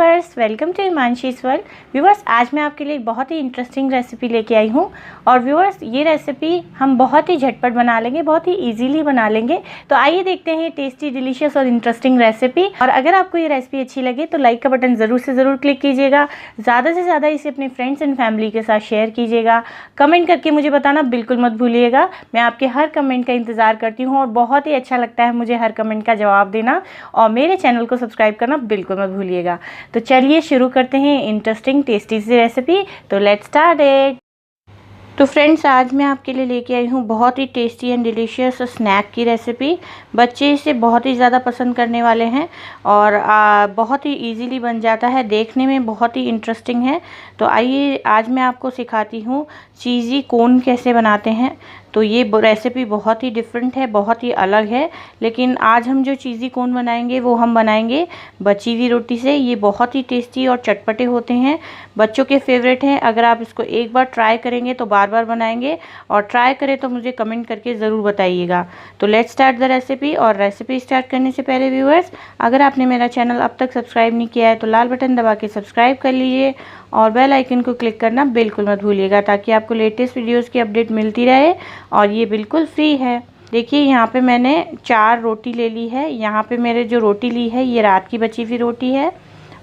Viewers, welcome to Himanshi's world. Viewers, आज मैं आपके लिए एक बहुत ही इंटरेस्टिंग रेसिपी लेके आई हूँ। और व्यूअर्स, ये रेसिपी हम बहुत ही झटपट बना लेंगे, बहुत ही इजीली बना लेंगे। तो आइए देखते हैं टेस्टी, डिलीशियस और इंटरेस्टिंग रेसिपी। और अगर आपको ये रेसिपी अच्छी लगे तो लाइक का बटन ज़रूर से ज़रूर क्लिक कीजिएगा। ज़्यादा से ज़्यादा इसे अपने फ्रेंड्स एंड फैमिली के साथ शेयर कीजिएगा। कमेंट करके मुझे बताना बिल्कुल मत भूलिएगा। मैं आपके हर कमेंट का इंतज़ार करती हूँ और बहुत ही अच्छा लगता है मुझे हर कमेंट का जवाब देना। और मेरे चैनल को सब्सक्राइब करना बिल्कुल मत भूलिएगा। तो चलिए शुरू करते हैं इंटरेस्टिंग टेस्टी सी रेसिपी। तो लेट्स स्टार्ट इट। तो फ्रेंड्स, आज मैं आपके लिए लेके आई हूँ बहुत ही टेस्टी एंड डिलीशियस स्नैक की रेसिपी। बच्चे इसे बहुत ही ज़्यादा पसंद करने वाले हैं और बहुत ही इजीली बन जाता है, देखने में बहुत ही इंटरेस्टिंग है। तो आइए आज मैं आपको सिखाती हूँ चीज़ी कोन कैसे बनाते हैं। तो ये रेसिपी बहुत ही डिफरेंट है, बहुत ही अलग है। लेकिन आज हम जो चीज़ी कोन बनाएंगे वो हम बनाएंगे बची हुई रोटी से। ये बहुत ही टेस्टी और चटपटे होते हैं, बच्चों के फेवरेट हैं। अगर आप इसको एक बार ट्राई करेंगे तो बार बार बनाएंगे, और ट्राई करें तो मुझे कमेंट करके ज़रूर बताइएगा। तो लेट्स स्टार्ट द रेसिपी। और रेसिपी स्टार्ट करने से पहले व्यूअर्स, अगर आपने मेरा चैनल अब तक सब्सक्राइब नहीं किया है तो लाल बटन दबा के सब्सक्राइब कर लीजिए और बेल आइकन को क्लिक करना बिल्कुल मत भूलिएगा, ताकि आपको लेटेस्ट वीडियोज़ की अपडेट मिलती रहे। और ये बिल्कुल फ्री है। देखिए, यहाँ पे मैंने 4 रोटी ले ली है। यहाँ पे मेरे जो रोटी ली है ये रात की बची हुई रोटी है,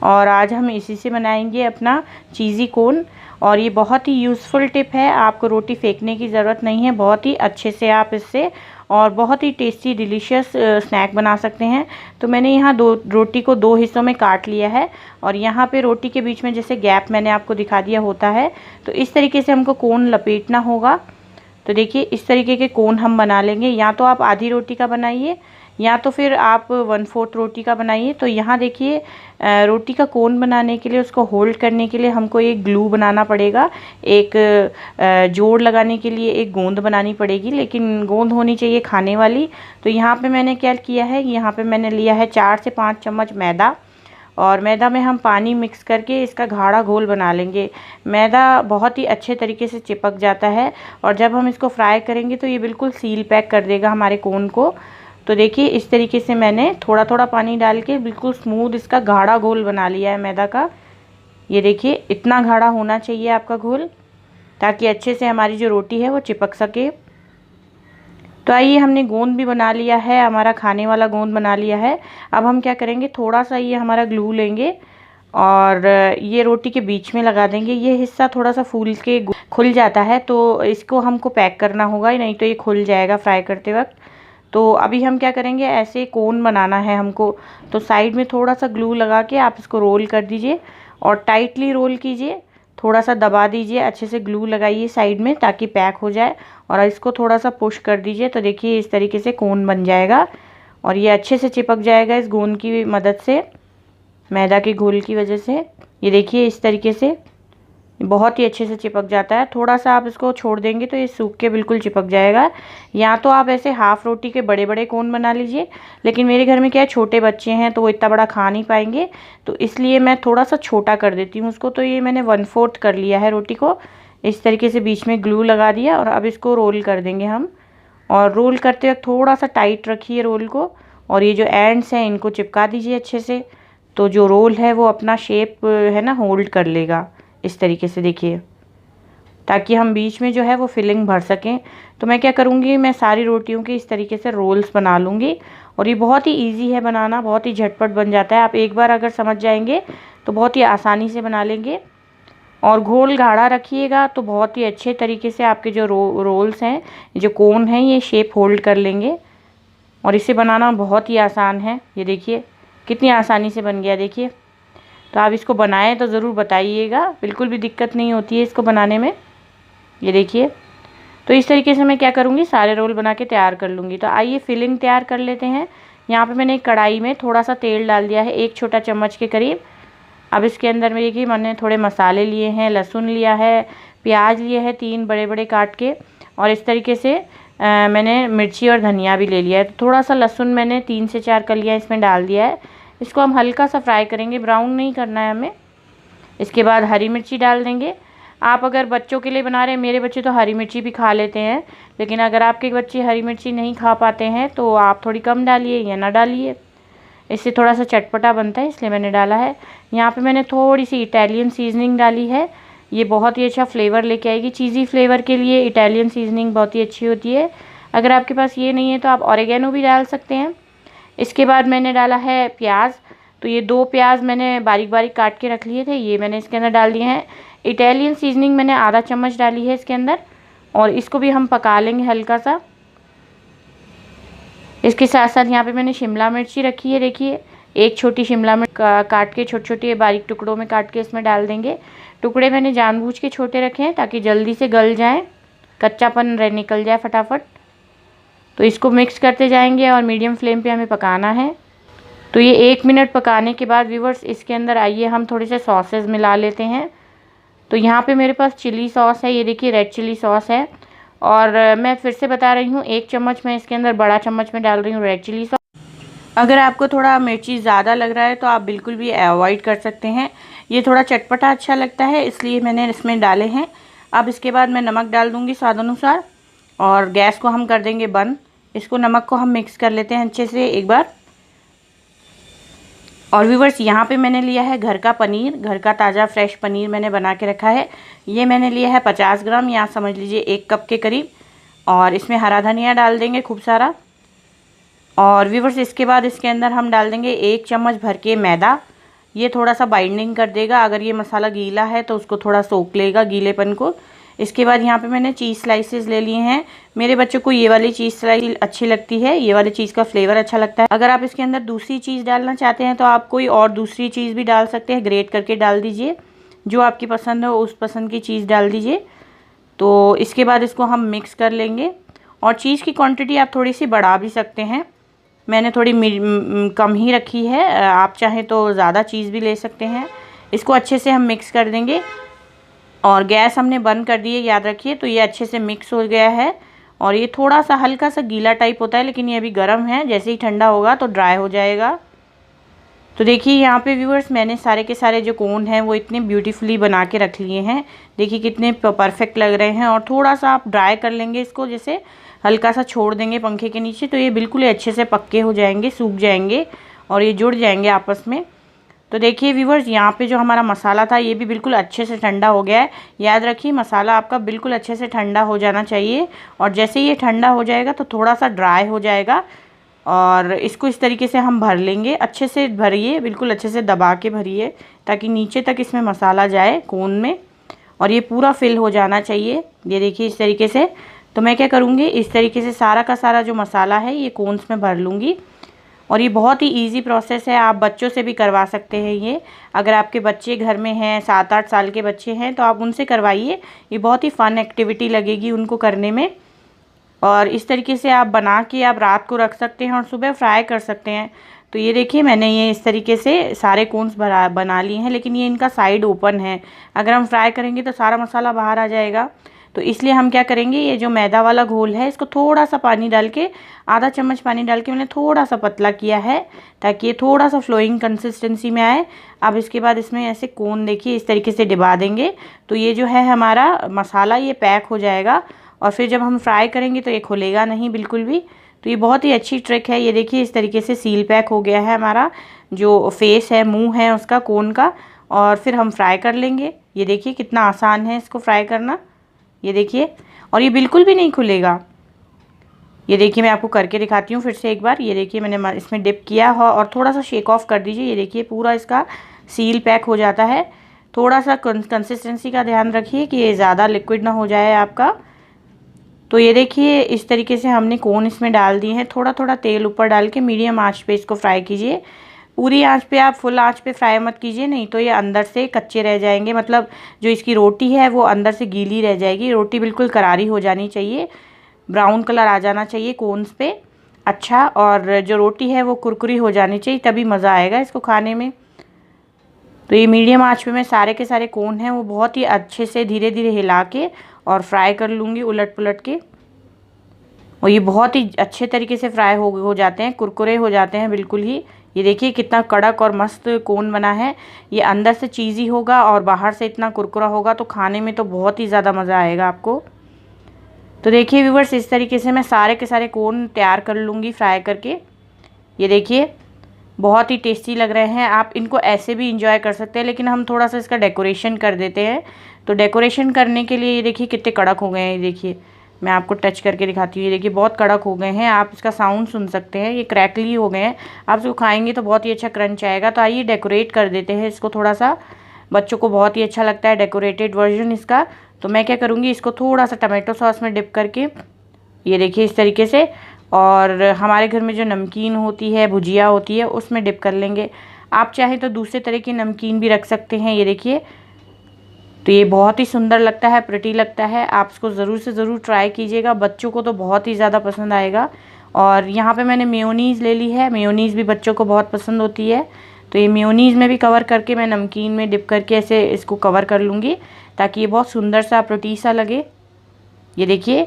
और आज हम इसी से बनाएंगे अपना चीज़ी कोन। और ये बहुत ही यूज़फुल टिप है, आपको रोटी फेंकने की ज़रूरत नहीं है। बहुत ही अच्छे से आप इससे और बहुत ही टेस्टी डिलीशियस स्नैक बना सकते हैं। तो मैंने यहाँ रोटी को 2 हिस्सों में काट लिया है, और यहाँ पे रोटी के बीच में जैसे गैप मैंने आपको दिखा दिया होता है, तो इस तरीके से हमको कोन लपेटना होगा। तो देखिए, इस तरीके के कोन हम बना लेंगे। या तो आप आधी रोटी का बनाइए या तो फिर आप 1/4 रोटी का बनाइए। तो यहाँ देखिए, रोटी का कोन बनाने के लिए, उसको होल्ड करने के लिए हमको एक ग्लू बनाना पड़ेगा। एक जोड़ लगाने के लिए एक गोंद बनानी पड़ेगी, लेकिन गोंद होनी चाहिए खाने वाली। तो यहाँ पे मैंने क्या किया है, यहाँ पे मैंने लिया है 4 से 5 चम्मच मैदा, और मैदा में हम पानी मिक्स करके इसका गाढ़ा घोल बना लेंगे। मैदा बहुत ही अच्छे तरीके से चिपक जाता है, और जब हम इसको फ्राई करेंगे तो ये बिल्कुल सील पैक कर देगा हमारे कोन को। तो देखिए, इस तरीके से मैंने थोड़ा थोड़ा पानी डाल के बिल्कुल स्मूथ इसका गाढ़ा घोल बना लिया है मैदा का। ये देखिए, इतना गाढ़ा होना चाहिए आपका घोल, ताकि अच्छे से हमारी जो रोटी है वो चिपक सके। तो आइए, हमने गोंद भी बना लिया है, हमारा खाने वाला गोंद बना लिया है। अब हम क्या करेंगे, थोड़ा सा ये हमारा ग्लू लेंगे और ये रोटी के बीच में लगा देंगे। ये हिस्सा थोड़ा सा फूल के खुल जाता है, तो इसको हमको पैक करना होगा, नहीं तो ये खुल जाएगा फ्राई करते वक्त। तो अभी हम क्या करेंगे, ऐसे कोन बनाना है हमको। तो साइड में थोड़ा सा ग्लू लगा के आप इसको रोल कर दीजिए, और टाइटली रोल कीजिए, थोड़ा सा दबा दीजिए, अच्छे से ग्लू लगाइए साइड में ताकि पैक हो जाए, और इसको थोड़ा सा पुश कर दीजिए। तो देखिए, इस तरीके से कोन बन जाएगा, और ये अच्छे से चिपक जाएगा इस गोंद की मदद से, मैदा के घोल की वजह से। ये देखिए, इस तरीके से बहुत ही अच्छे से चिपक जाता है। थोड़ा सा आप इसको छोड़ देंगे तो ये सूख के बिल्कुल चिपक जाएगा। या तो आप ऐसे हाफ़ रोटी के बड़े बड़े कोन बना लीजिए, लेकिन मेरे घर में क्या है, छोटे बच्चे हैं तो वो इतना बड़ा खा नहीं पाएंगे, तो इसलिए मैं थोड़ा सा छोटा कर देती हूँ उसको। तो ये मैंने 1/4 कर लिया है रोटी को, इस तरीके से बीच में ग्लू लगा दिया, और अब इसको रोल कर देंगे हम। और रोल करते वक्त थोड़ा सा टाइट रखिए रोल को, और ये जो एंड्स हैं इनको चिपका दीजिए अच्छे से। तो जो रोल है वो अपना शेप है ना होल्ड कर लेगा इस तरीके से, देखिए, ताकि हम बीच में जो है वो फिलिंग भर सकें। तो मैं क्या करूँगी, मैं सारी रोटियों के इस तरीके से रोल्स बना लूँगी। और ये बहुत ही इजी है बनाना, बहुत ही झटपट बन जाता है। आप एक बार अगर समझ जाएंगे तो बहुत ही आसानी से बना लेंगे। और घोल गाढ़ा रखिएगा तो बहुत ही अच्छे तरीके से आपके जो रोल्स हैं, जो कोन हैं, ये शेप होल्ड कर लेंगे। और इसे बनाना बहुत ही आसान है। ये देखिए, कितनी आसानी से बन गया, देखिए। तो आप इसको बनाएं तो ज़रूर बताइएगा, बिल्कुल भी दिक्कत नहीं होती है इसको बनाने में। ये देखिए, तो इस तरीके से मैं क्या करूँगी, सारे रोल बना के तैयार कर लूँगी। तो आइए फिलिंग तैयार कर लेते हैं। यहाँ पे मैंने एक कढ़ाई में थोड़ा सा तेल डाल दिया है, 1 छोटा चम्मच के करीब। अब इसके अंदर में देखिए, मैंने थोड़े मसाले लिए हैं, लहसुन लिया है, प्याज लिए हैं 3 बड़े बड़े काट के, और इस तरीके से मैंने मिर्ची और धनिया भी ले लिया है। तो थोड़ा सा लहसुन मैंने 3 से 4 कलियाँ इसमें डाल दिया है। इसको हम हल्का सा फ्राई करेंगे, ब्राउन नहीं करना है हमें। इसके बाद हरी मिर्ची डाल देंगे। आप अगर बच्चों के लिए बना रहे हैं, मेरे बच्चे तो हरी मिर्ची भी खा लेते हैं, लेकिन अगर आपके बच्चे हरी मिर्ची नहीं खा पाते हैं तो आप थोड़ी कम डालिए या ना डालिए। इससे थोड़ा सा चटपटा बनता है, इसलिए मैंने डाला है। यहाँ पे मैंने थोड़ी सी इटालियन सीजनिंग डाली है, ये बहुत ही अच्छा फ्लेवर लेके आएगी। चीज़ी फ्लेवर के लिए इटालियन सीजनिंग बहुत ही अच्छी होती है। अगर आपके पास ये नहीं है तो आप ऑरिगेनो भी डाल सकते हैं। इसके बाद मैंने डाला है प्याज, तो ये 2 प्याज मैंने बारीक बारीक काट के रख लिए थे, ये मैंने इसके अंदर डाल दिए हैं। इटालियन सीजनिंग मैंने आधा चम्मच डाली है इसके अंदर, और इसको भी हम पका लेंगे हल्का सा। इसके साथ साथ यहाँ पे मैंने शिमला मिर्ची रखी है, देखिए एक छोटी शिमला मिर्च काट के छोटे छोटे बारीक टुकड़ों में काट के इसमें डाल देंगे। टुकड़े मैंने जानबूझ के छोटे रखे हैं ताकि जल्दी से गल जाए, कच्चापन निकल जाए फटाफट। तो इसको मिक्स करते जाएंगे और मीडियम फ्लेम पे हमें पकाना है। तो ये 1 मिनट पकाने के बाद व्यूवर्स इसके अंदर आइए हम थोड़े से सॉसेज मिला लेते हैं। तो यहाँ पे मेरे पास चिली सॉस है, ये देखिए रेड चिली सॉस है। और मैं फिर से बता रही हूँ, 1 चम्मच मैं इसके अंदर बड़ा चम्मच में डाल रही हूँ रेड चिली सॉस। अगर आपको थोड़ा मिर्ची ज़्यादा लग रहा है तो आप बिल्कुल भी अवॉइड कर सकते हैं। ये थोड़ा चटपटा अच्छा लगता है, इसलिए मैंने इसमें डाले हैं। अब इसके बाद मैं नमक डाल दूँगी स्वाद अनुसार, और गैस को हम कर देंगे बंद। इसको नमक को हम मिक्स कर लेते हैं अच्छे से एक बार। और व्यूवर्स यहाँ पे मैंने लिया है घर का पनीर, घर का ताज़ा फ्रेश पनीर मैंने बना के रखा है। ये मैंने लिया है 50 ग्राम, या समझ लीजिए 1 कप के करीब। और इसमें हरा धनिया डाल देंगे खूब सारा। और व्यूवर्स इसके बाद इसके अंदर हम डाल देंगे 1 चम्मच भर के मैदा। ये थोड़ा सा बाइंडिंग कर देगा, अगर ये मसाला गीला है तो उसको थोड़ा सोख लेगा गीलेपन को। इसके बाद यहाँ पे मैंने चीज़ स्लाइसेस ले लिए हैं। मेरे बच्चों को ये वाली चीज़ स्लाइस अच्छी लगती है, ये वाली चीज़ का फ्लेवर अच्छा लगता है। अगर आप इसके अंदर दूसरी चीज़ डालना चाहते हैं तो आप कोई और दूसरी चीज़ भी डाल सकते हैं, ग्रेट करके डाल दीजिए। जो आपकी पसंद हो उस पसंद की चीज़ डाल दीजिए। तो इसके बाद इसको हम मिक्स कर लेंगे। और चीज़ की क्वान्टिटी आप थोड़ी सी बढ़ा भी सकते हैं, मैंने थोड़ी कम ही रखी है, आप चाहें तो ज़्यादा चीज़ भी ले सकते हैं। इसको अच्छे से हम मिक्स कर देंगे, और गैस हमने बंद कर दी है, याद रखिए। तो ये अच्छे से मिक्स हो गया है, और ये थोड़ा सा हल्का सा गीला टाइप होता है, लेकिन ये अभी गर्म है, जैसे ही ठंडा होगा तो ड्राई हो जाएगा। तो देखिए यहाँ पे व्यूअर्स मैंने सारे के सारे जो कोन हैं वो इतने ब्यूटीफुली बना के रख लिए हैं, देखिए कितने परफेक्ट लग रहे हैं। और थोड़ा सा आप ड्राई कर लेंगे इसको, जैसे हल्का सा छोड़ देंगे पंखे के नीचे, तो ये बिल्कुल अच्छे से पक्के हो जाएंगे, सूख जाएंगे और ये जुड़ जाएंगे आपस में। तो देखिए व्यूवर्स यहाँ पे जो हमारा मसाला था ये भी बिल्कुल अच्छे से ठंडा हो गया है। याद रखिए मसाला आपका बिल्कुल अच्छे से ठंडा हो जाना चाहिए, और जैसे ये ठंडा हो जाएगा तो थोड़ा सा ड्राई हो जाएगा। और इसको इस तरीके से हम भर लेंगे, अच्छे से भरिए, बिल्कुल अच्छे से दबा के भरिए ताकि नीचे तक इसमें मसाला जाए कोन में, और ये पूरा फिल हो जाना चाहिए। ये देखिए इस तरीके से। तो मैं क्या करूँगी, इस तरीके से सारा का सारा जो मसाला है ये कोन्स में भर लूँगी। और ये बहुत ही इजी प्रोसेस है, आप बच्चों से भी करवा सकते हैं ये। अगर आपके बच्चे घर में हैं, 7-8 साल के बच्चे हैं, तो आप उनसे करवाइए, ये बहुत ही फ़न एक्टिविटी लगेगी उनको करने में। और इस तरीके से आप बना के आप रात को रख सकते हैं और सुबह फ्राई कर सकते हैं। तो ये देखिए मैंने ये इस तरीके से सारे कोन्स बना लिए हैं, लेकिन ये इनका साइड ओपन है, अगर हम फ्राई करेंगे तो सारा मसाला बाहर आ जाएगा। तो इसलिए हम क्या करेंगे, ये जो मैदा वाला घोल है इसको थोड़ा सा पानी डाल के, आधा चम्मच पानी डाल के मैंने थोड़ा सा पतला किया है ताकि ये थोड़ा सा फ्लोइंग कंसिस्टेंसी में आए। अब इसके बाद इसमें ऐसे कोन देखिए इस तरीके से डिबा देंगे, तो ये जो है हमारा मसाला ये पैक हो जाएगा, और फिर जब हम फ्राई करेंगे तो ये खुलेगा नहीं बिल्कुल भी। तो ये बहुत ही अच्छी ट्रिक है। ये देखिए इस तरीके से सील पैक हो गया है हमारा जो फेस है, मुंह है उसका कोन का, और फिर हम फ्राई कर लेंगे। ये देखिए कितना आसान है इसको फ्राई करना, ये देखिए, और ये बिल्कुल भी नहीं खुलेगा। ये देखिए मैं आपको करके दिखाती हूँ फिर से एक बार। ये देखिए मैंने इसमें डिप किया है और थोड़ा सा शेक ऑफ कर दीजिए, ये देखिए पूरा इसका सील पैक हो जाता है। थोड़ा सा कंसिस्टेंसी का ध्यान रखिए कि ये ज़्यादा लिक्विड ना हो जाए आपका। तो ये देखिए इस तरीके से हमने कोन इसमें डाल दिए हैं, थोड़ा थोड़ा तेल ऊपर डाल के मीडियम आंच पे इसको फ्राई कीजिए। पूरी आंच पे, आप फुल आंच पे फ्राई मत कीजिए, नहीं तो ये अंदर से कच्चे रह जाएंगे, मतलब जो इसकी रोटी है वो अंदर से गीली रह जाएगी। रोटी बिल्कुल करारी हो जानी चाहिए, ब्राउन कलर आ जाना चाहिए कोन्स पे अच्छा, और जो रोटी है वो कुरकुरी हो जानी चाहिए, तभी मज़ा आएगा इसको खाने में। तो ये मीडियम आंच पे मैं सारे के सारे कोन हैं वो बहुत ही अच्छे से धीरे धीरे हिला के और फ्राई कर लूँगी उलट पुलट के, और ये बहुत ही अच्छे तरीके से फ्राई हो जाते हैं, कुरकुरे हो जाते हैं बिल्कुल ही। ये देखिए कितना कड़क और मस्त कोन बना है, ये अंदर से चीज़ी होगा और बाहर से इतना कुरकुरा होगा, तो खाने में तो बहुत ही ज़्यादा मज़ा आएगा आपको। तो देखिए व्यूवर्स इस तरीके से मैं सारे के सारे कोन तैयार कर लूँगी फ्राई करके। ये देखिए बहुत ही टेस्टी लग रहे हैं। आप इनको ऐसे भी इंजॉय कर सकते हैं, लेकिन हम थोड़ा सा इसका डेकोरेशन कर देते हैं। तो डेकोरेशन करने के लिए ये देखिए कितने कड़क हो गए हैं। ये देखिए मैं आपको टच करके दिखाती हूँ। ये देखिए बहुत कड़क हो गए हैं, आप इसका साउंड सुन सकते हैं। ये क्रैकली हो गए हैं, आप इसको खाएंगे तो बहुत ही अच्छा क्रंच आएगा। तो आइए डेकोरेट कर देते हैं इसको थोड़ा सा। बच्चों को बहुत ही अच्छा लगता है डेकोरेटेड वर्जन इसका। तो मैं क्या करूँगी, इसको थोड़ा सा टमाटो सॉस में डिप करके, ये देखिए इस तरीके से, और हमारे घर में जो नमकीन होती है, भुजिया होती है, उसमें डिप कर लेंगे। आप चाहें तो दूसरे तरह की नमकीन भी रख सकते हैं। ये देखिए, तो ये बहुत ही सुंदर लगता है, प्रिटी लगता है। आप इसको ज़रूर से ज़रूर ट्राई कीजिएगा, बच्चों को तो बहुत ही ज़्यादा पसंद आएगा। और यहाँ पे मैंने मेयोनीज़ ले ली है, मेयोनीज़ भी बच्चों को बहुत पसंद होती है। तो ये मेयोनीज़ में भी कवर करके मैं नमकीन में डिप करके ऐसे इसको कवर कर लूँगी, ताकि ये बहुत सुंदर सा प्रिटी सा लगे। ये देखिए,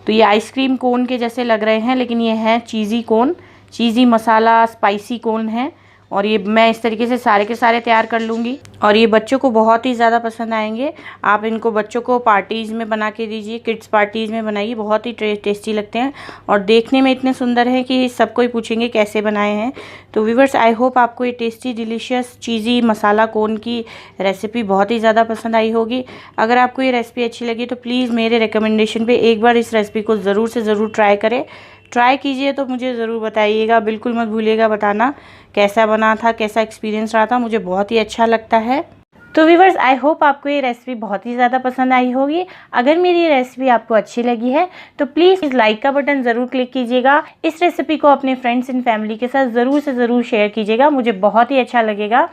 तो ये आइसक्रीम कोन के जैसे लग रहे हैं, लेकिन ये हैं चीज़ी कोन, चीज़ी मसाला स्पाइसी कोन है। और ये मैं इस तरीके से सारे के सारे तैयार कर लूँगी, और ये बच्चों को बहुत ही ज़्यादा पसंद आएंगे। आप इनको बच्चों को पार्टीज़ में बना के दीजिए, किड्स पार्टीज़ में बनाइए, बहुत ही टेस्टी लगते हैं और देखने में इतने सुंदर हैं कि सबको ही पूछेंगे कैसे बनाए हैं। तो व्यूअर्स, आई होप आपको ये टेस्टी डिलीशियस चीज़ी मसाला कोन की रेसिपी बहुत ही ज़्यादा पसंद आई होगी। अगर आपको ये रेसिपी अच्छी लगी तो प्लीज़ मेरे रिकमेंडेशन पे एक बार इस रेसिपी को ज़रूर से ज़रूर ट्राई करें। ट्राई कीजिए तो मुझे ज़रूर बताइएगा, बिल्कुल मत भूलिएगा बताना कैसा बना था, कैसा एक्सपीरियंस रहा था। मुझे बहुत ही अच्छा लगता है। तो व्यूअर्स, आई होप आपको ये रेसिपी बहुत ही ज़्यादा पसंद आई होगी। अगर मेरी ये रेसिपी आपको अच्छी लगी है तो प्लीज़ इस लाइक का बटन ज़रूर क्लिक कीजिएगा। इस रेसिपी को अपने फ्रेंड्स एंड फैमिली के साथ ज़रूर से ज़रूर शेयर कीजिएगा, मुझे बहुत ही अच्छा लगेगा।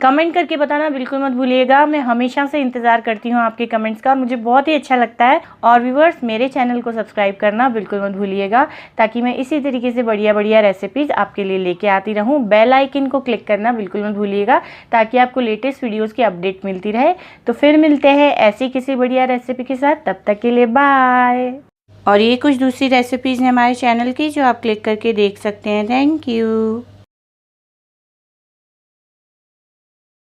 कमेंट करके बताना बिल्कुल मत भूलिएगा, मैं हमेशा से इंतज़ार करती हूँ आपके कमेंट्स का और मुझे बहुत ही अच्छा लगता है। और व्यूअर्स, मेरे चैनल को सब्सक्राइब करना बिल्कुल मत भूलिएगा, ताकि मैं इसी तरीके से बढ़िया बढ़िया रेसिपीज़ आपके लिए लेके आती रहूँ। बेल आइकन को क्लिक करना बिल्कुल मत भूलिएगा, ताकि आपको लेटेस्ट वीडियोज़ की अपडेट मिलती रहे। तो फिर मिलते हैं ऐसी किसी बढ़िया रेसिपी के साथ, तब तक के लिए बाय। और ये कुछ दूसरी रेसिपीज़ हैं हमारे चैनल की जो आप क्लिक करके देख सकते हैं। Thank you.